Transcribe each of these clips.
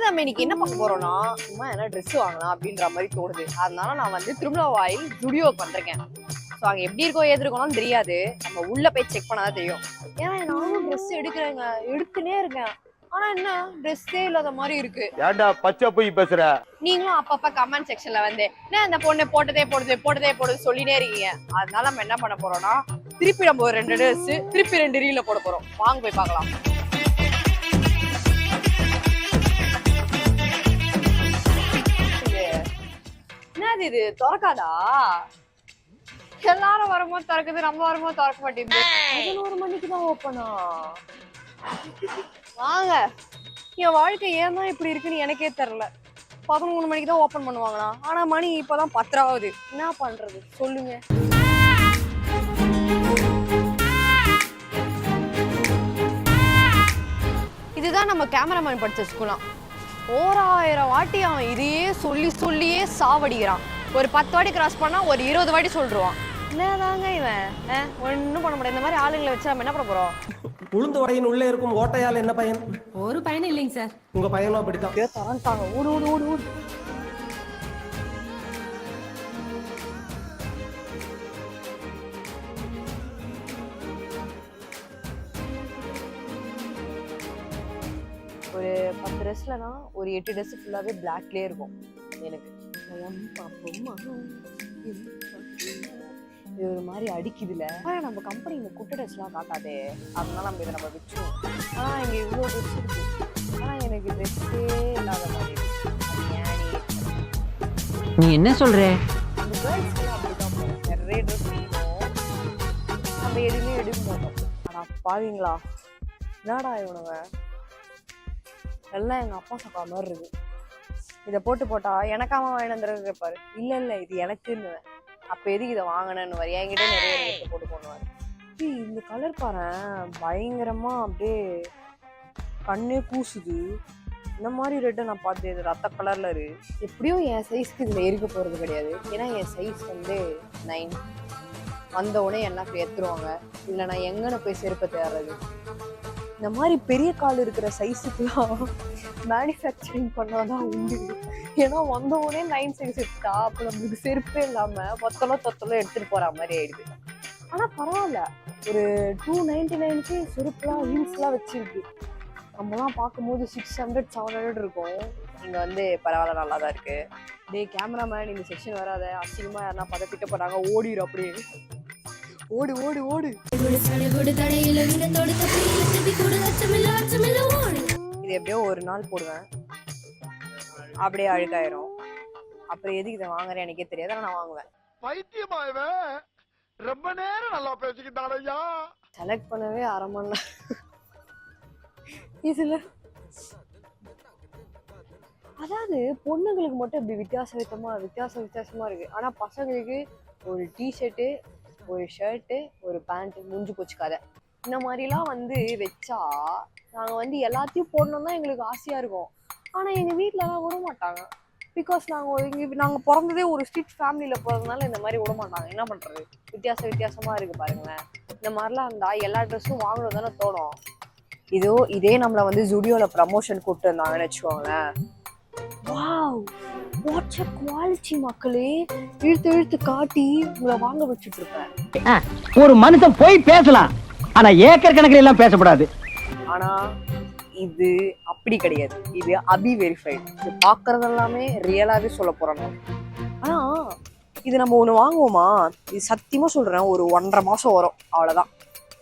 நம்ம இன்னைக்கு என்ன பார்க்க போறோம்னா சும்மா என்ன ட்ரெஸ் வாங்கலாம் அப்படின்ற மாதிரி தோணுது. அதனால நான் வந்து திருமலவாயில் ஜுடியோக்கு வந்திருக்கேன். ஸோ அங்கே எப்படி இருக்கோ ஏது இருக்கோம்னு தெரியாது, நம்ம உள்ள போய் செக் பண்ணாதான் தெரியும். ஏன்னா நானும் ட்ரெஸ் எடுக்கிறேங்க, எடுத்துனே இருக்கேன். ஆனா என்ன ட்ரெஸ்ஸே இல்லாத மாதிரி இருக்கு. ஏன்டா பச்சை போய் பேசுற? நீங்களும் அப்பப்ப கமெண்ட் செக்ஷன்ல வந்து என்ன அந்த பொண்ணு போட்டதே சொல்லினே இருக்கீங்க. அதனால நம்ம என்ன பண்ண போறோம்னா திருப்பி நம்ம ஒரு 2 ட்ரெஸ் திருப்பி 2 ரீல்ல போட போறோம். வாங்க போய் பார்க்கலாம். என்னது இது திறக்காதா? எல்லாரும் வரும்போது திறக்குது, நம்ம வரும்போது திறக்க மாட்டேங்குது. 11 மணிக்கு தான் ஓப்பனா? வாங்க. என் வாழ்க்கை ஏன் தான் இப்படி இருக்குன்னு எனக்கே தெரியல. 11 மணிக்கு தான் ஓப்பன் பண்ணுவாங்களா? ஆனா மணி இப்பதான் 10 ஆகுது. என்ன பண்றது சொல்லுங்க. இதுதான் நம்ம கேமராமேன் படிச்ச ஸ்கூலாம். 1000 வாட்டி அவன் இதையே சொல்லியே சாவடிக்கிறான். ஒரு 10 வாட்டி கிராஸ் பண்ணா ஒரு 20 வாட்டி சொல்றான். என்னதாங்க இவன் ஒன்னும் பண்ண முடியாது. இந்த மாதிரி ஆளுங்களை வச்சு நம்ம என்ன பண்ண போறோம்? உளுந்து வடையின் உள்ளே இருக்கும் ஓட்டையால் என்ன பயன்? ஒரு பயனும் இல்லைங்க சார். உங்க பையனும் அப்படித்தான். தரண்டாங்க. ஓடு ஓடு ஓடு ஓடு. ஒரு 10 ட்ரெஸ்லனா ஒரு 8 ட்ரெஸ் ஃபுல்லாவே பிளாக்லயே இருக்கும். எனக்கு இது ஒரு மாதிரி அடிக்குதுல. ஆனா நம்ம கம்பெனி இந்த குட்ட ட்ரெஸ் எல்லாம் காட்டாதே, அதனால நம்ம இதை நம்ம வச்சோம். ஆனா இங்க இவ்வளவு ட்ரெஸ் இருக்கு. ஆனா எனக்கு ட்ரெஸ்ஸே இல்லாத மாதிரி நீ என்ன சொல்ற? இந்த கேர்ள்ஸ் எல்லாம் அப்படிதான் போகும். நிறைய ட்ரெஸ் இருக்கும், நம்ம எதுவுமே எடுக்க மாட்டோம். ஆனா பாவீங்களா, என்னடா இவனுங்க எல்லாம் எங்க அப்பா சக்கா மாதிரி இருக்கு. இதை போட்டா எனக்காம வாங்கிட்டு கேட்பாரு. இல்ல இது எனக்குன்னு. அப்ப எதுக்கு இதை வாங்கினேன்னு வர என்கிட்ட நிறைய எடுத்து போட்டு போடுவாரு. இந்த கலர் பாரு பயங்கரமா அப்படியே கண்ணே கூசுது. இந்த மாதிரி ரெட்டை நான் பார்த்தேன். இது ரத்த கலர்ல இருக்கு. எப்படியும் என் சைஸ்க்கு இதுல இருக்க போறது கிடையாது. ஏன்னா என் சைஸ் வந்து 9. வந்த உடனே என்ன ஏத்துருவாங்க. இல்ல நான் எங்கன்னு போய் செருப்பை தேடுறது? இந்த மாதிரி பெரிய கால் இருக்கிற சைஸுக்குலாம் மேனுஃபேக்சரிங் பண்ணாதான் உண்டு. ஏன்னா வந்த உடனே 9 சைஸ் எடுத்தா அப்போ நம்மளுக்கு செருப்பே இல்லாம தொத்தலும் எடுத்துட்டு போற மாதிரி ஆயிடுது. ஆனா பரவாயில்ல, ஒரு 299க்கு செருப்புலாம் ஹீல்ஸ்லாம் வச்சிருக்கு. நம்மலாம் பார்க்கும்போது 600 700 இருக்கும். இங்க வந்து பரவாயில்ல, நல்லா தான் இருக்கு. டே கேமராமேன், இந்த செக்ஷன் வராத, அசிங்கமா யாருன்னா பதப்பிட்ட போறாங்க, ஓடிடும் அப்படியே. ஓடு ஓடு ஓடு. இது எப்படியோ ஒரு நாள் போடுவேன், அப்படியே அழுக்காயிரும். அப்புறம் எதுக்கு இதை வாங்குறேன் எனக்கே தெரியாது, ஆனா நான் வாங்குவேன். ரொம்ப நேரம் நல்லா பேசிக்கிட்டாரையா. செலக்ட் பண்ணவே 1/2 மணி நேரம். இதுல அதாவது பொண்ணுங்களுக்கு மட்டும் இப்படி வித்தியாசமா இருக்கு. ஆனா பசங்களுக்கு ஒரு டிஷர்ட்டு, ஒரு ஷர்ட்டு, ஒரு பேண்ட், முடிஞ்சு போச்சு கதை. இந்த மாதிரிலாம் வந்து வச்சா நாங்கள் வந்து எல்லாத்தையும் போடணும் தான் எங்களுக்கு ஆசையாக இருக்கும். ஆனால் எங்கள் வீட்டிலலாம் விட மாட்டாங்க. பிகாஸ் நாங்கள் பிறந்ததே ஒரு ஸ்ட்ரிக்ட் ஃபேமிலியில் போகிறதுனால இந்த மாதிரி விட மாட்டாங்க. என்ன பண்ணுறது, வித்தியாசமாக இருக்குது பாருங்களேன். இந்த மாதிரிலாம் இருந்தால் எல்லா ட்ரெஸ்ஸும் வாங்கணும் தானே தோணும். இதே நம்மளை வந்து ஜுடியோவில் ப்ரமோஷன் கூப்பிட்டு இருந்தாங்கன்னு வச்சுக்கோங்களேன். வாவ் வாட்ஸ் அ குவாலிட்டி மக்களே, இழுத்து காட்டி உங்களை வாங்க வச்சுட்டு இருப்பேன். ஒரு மனுஷன் போய் பேசலாம், ஆனா ஏக்கர் கணக்கில் எல்லாம் பேசக்கூடாது. ஆனா இது அப்படி கிடையாது. இது அபி வெரிஃபைடு. இது பாக்குறது எல்லாமே ரியலாவே சொல்ல போறோம். ஆனா இது நம்ம ஒண்ணு வாங்குவோமா, இது சத்தியமா சொல்றேன், ஒரு 1.5 மாசம் வரும், அவ்வளவுதான்.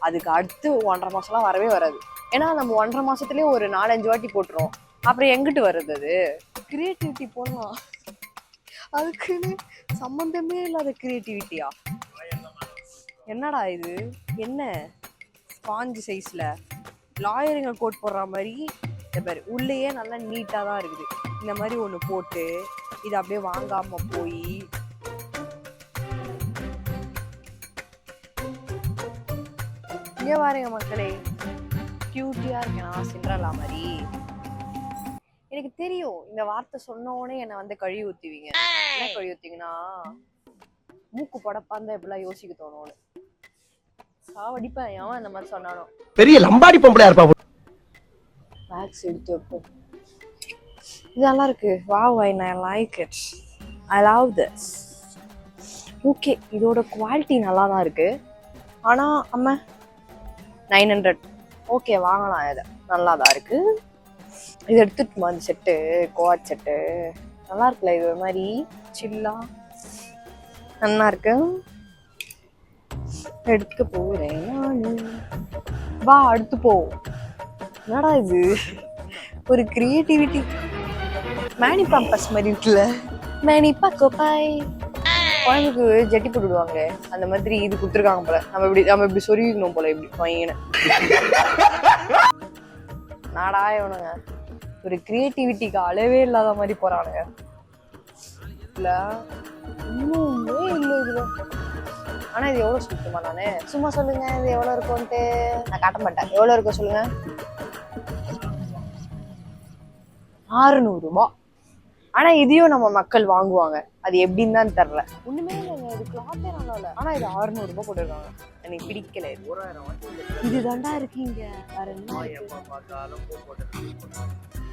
அதுக்கு அடுத்து 1.5 மாசம்லாம் வரவே வராது. ஏன்னா நம்ம 1.5 மாசத்துலயே ஒரு 4-5 வாட்டி போட்டுரும். அப்புறம் எங்கிட்டு வருது? அது கிரியேட்டிவிட்டி போடலாம், அதுக்குன்னு சம்பந்தமே இல்லாத கிரியேட்டிவிட்டியா? என்னடா இது? என்ன ஸ்பாஞ்ச் சைஸ்ல லாயருங்க கோட் போடுற மாதிரி இந்த மாதிரி உள்ளேயே நல்லா நீட்டா தான் இருக்குது. இந்த மாதிரி ஒண்ணு போட்டு இது அப்படியே வாங்காம போய் இங்க பாருங்க மக்களே, கியூட்டியா இருக்கேன் சிண்ட்ரலா மாதிரி. எனக்கு தெரியும் இந்த வார்த்தை சொன்ன உடனே என்னை வந்து கழுவி ஊத்துவீங்க. என்ன கழுவி ஊத்தீங்கன்னா, மூக்கு படப்பாந்த எப்படிலாம் யோசிக்க தோணும். சாவடிப்பேன் அவன் அந்த மாதிரி சொன்னாலும். பெரிய லம்பாடி பொம்பளையா இருப்பா. மேக்ஸ் எடுத்து வைப்போம். இது நல்லா இருக்கு. Wow, I like it. I love this. Okay, இதோட குவாலிட்டி நல்லா தான் இருக்கு. ஆனால் அம்மா 900. ஓகே, வாங்கலாம். இதை நல்லா தான் இருக்கு. இது எடுத்துட்டு அந்த செட்டு, கோட் செட்டு நல்லா இருக்குல்ல. இது ஒரு மாதிரி சில்லா நல்லா இருக்கு. எடுத்துக்க போறேன் நானு. வா, அடுத்து போ. என்னடா இது, ஒரு கிரியேட்டிவிட்டி. மேனி பாம்பஸ் மாதிரி இருக்குல்ல. மேனி பாக்கோப்பாய். குழம்புக்கு ஜட்டி போட்டு விடுவாங்க, அந்த மாதிரி இது கொடுத்துருக்காங்க போல. நம்ம இப்படி சொருவிக்கணும் போல. இப்படி பையனை நாடா இவனுங்க ஒரு கிரியேட்டிவிட்டிக்கு அளவே இல்லாத மாதிரி போறானுங்க. இல்ல இன்னுமே இல்லை இதுல. ஆனா இது எவ்வளவு சுத்தமா? நானு சும்மா சொல்லுங்க, இது எவ்வளவு இருக்கும்ட்டு நான் காட்ட மாட்டேன். எவ்வளவு இருக்கும் சொல்லுங்க? 600 ரூபாய். ஆனா இதையும் நம்ம மக்கள் வாங்குவாங்க. அது எப்படின்னு தான் தெரியல. ஒண்ணுமே இல்லைங்க, இது கிளாத்தே நல்லா இல்ல. ஆனா இது 600 ரூபாய் போட்டுருக்காங்க. எனக்கு பிடிக்கல. இது தாண்டா இருக்கு இங்க, வேற என்ன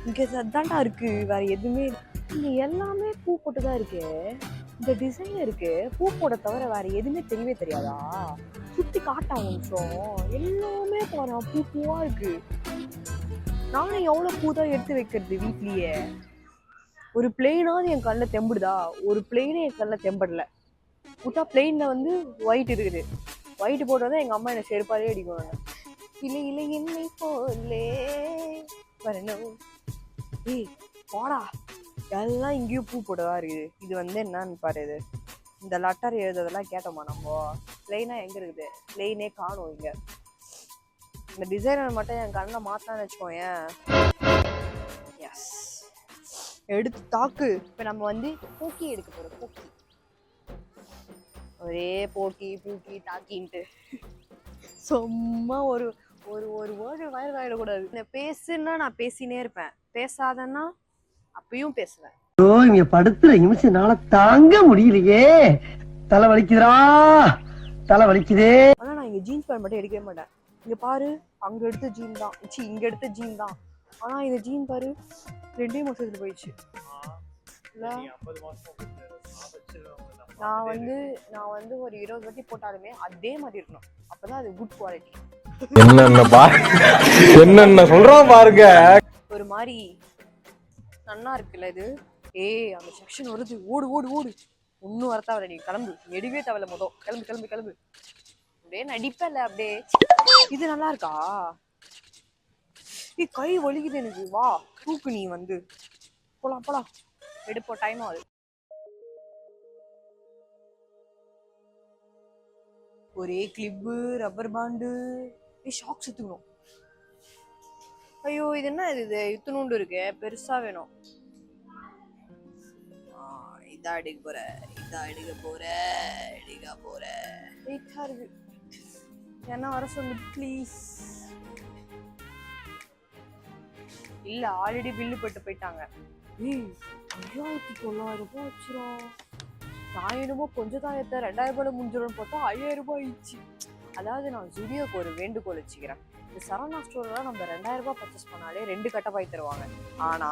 இங்க தாண்டா இருக்கு, வேற எதுவுமே. இங்க எல்லாமே பூ போட்டுதான் இருக்கு. இந்த டிசைன் இருக்கு, பூ போட தவிர வேற எதுவுமே தெரியவே தெரியாதா? சுத்தி காட்டா நிமிஷம். எல்லாமே போறோம், பூ பூவா இருக்கு. நானும் எவ்வளவு பூ தான் எடுத்து வைக்கிறது வீட்லயே. ஒரு பிளெயினாவது என் கண்ணில் தெம்புடுதா? ஒரு பிளெயினே என் கண்ணில் தெம்படல. விட்டா பிளெயின்ல வந்து ஒயிட் இருக்குது. ஒயிட் போட்டதான் எங்க அம்மா என்ன செருப்பாலே அடிக்குவாங்க. இல்லை இல்லை என்னை போலே வரணும். ஏய் போடா, எல்லாம் இங்கேயும் பூ போட்டதா இருக்குது. இது வந்து என்னன்னு பாரு. இது இந்த லெட்டர் எழுதுறதெல்லாம் கேட்டோமா நம்ம? பிளெயினா எங்க இருக்குது? பிளெயினே காணும் இங்க. இந்த டிசைனர் மட்டும் என் கண்ணை மாத்தான்னு வச்சுக்கோயேன். எஸ், எடுத்து தாக்கு. இப்ப நம்ம வந்து போக்கி எடுக்க போறோம். போக்கி ஒரே போக்கி பூக்கி தாக்கின்ட்டு சும்மா ஒரு ஒரு ஒரு வேர்டு வயர் ஆயிடக்கூடாது. பேசுன்னா நான் பேசினே இருப்பேன், பேசாதன்னா அப்பயும் பேசுவேன். இங்க படுத்துற நிமிஷம்னால தாங்க முடியலையே. தலை வலிக்குதுடா, தலை வலிக்குதே. ஆனா நான் இங்க ஜீன்ஸ் பேண்ட் மட்டும் எடுக்கவே மாட்டேன். இங்க பாரு, அங்க எடுத்த ஜீன் தான், இங்க எடுத்த ஜீன் தான். ஆனா இந்த ஜீன் பாரு 2 மாசத்துக்கு போயிடுச்சு. நான் வந்து ஒரு 20 வாட்டி போட்டாலுமே அதே மாதிரி இருக்கணும். அப்பதான் அது குட் குவாலிட்டி. என்னென்ன சொல்றோம் பாருங்க. ஒரு மாதிரி நன்னா இருக்குல்ல இது. அந்த செக்ஷன் வருது, ஓடு ஓடு ஓடு. ஒன்னும் வரத்தாவில்ல, நீ கிளம்பு. எடுக்கவே தேவையில்ல, மொதல் கிளம்பு கிளம்பு கிளம்பு. அப்படியே நடிப்பல அப்படியே. இது நல்லா இருக்கா? கை வலிக்குது எனக்கு. வா தூக்கு, நீ வந்து போலாம் போலாம். எடுப்போம், டைம் ஆகுது. ஒரே கிளிப்பு, ரப்பர் பாண்டு, ஷாக்ஸ் எடுத்துக்கணும். ஐயோ இது என்ன இது இத்துணுண்டு இருக்கு, பெருசா வேணும். இதா எடுக்க போற, இதா எடுக்க போற, எடுக்க போற. வெயிட்டா இருக்கு, என்ன வர சொல்லு ப்ளீஸ். இல்ல ஆல்ரெடி பில்லு போட்டு போயிட்டாங்க. 5900 ரூபாய் வச்சிரும். நான் என்னமோ கொஞ்சம் தான் ஏற்ற 2000 ரூபாய் முடிஞ்சிடும் பார்த்தா 5000 ரூபாய் ஆயிடுச்சு. அதாவது நான் ஜுடியோக்கு ஒரு வேண்டுகோள் வச்சுக்கிறேன். இந்த சரவணா ஸ்டோர்லாம் நம்ம 2000 ரூபாய் பர்ச்சேஸ் பண்ணாலே 2 கட்டப்பாய் தருவாங்க. ஆனா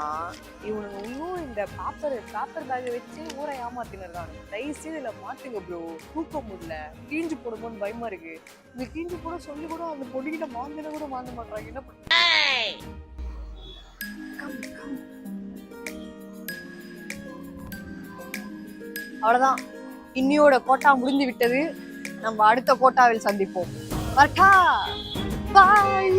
இவனுங்க இன்னும் இந்த பேப்பர் பேக்கை வச்சு ஊரை ஏமாத்தினு. தயவுசெய்து இதுல மாத்துங்க ப்ரோ, தூக்க முடியல. கீஞ்சு போடும்போது பயமா இருக்கு. இந்த கீஞ்சு போட சொல்லி கூட அந்த பொடிக்கிட்ட மாந்தின கூட மாந்த மாட்டாங்க. என்ன பண்ண? அவ்வளவுதான், இன்னியோட கோட்டா முடிந்து விட்டது. நம்ம அடுத்த கோட்டாவில் சந்திப்போம். வரட்டா, பாய்.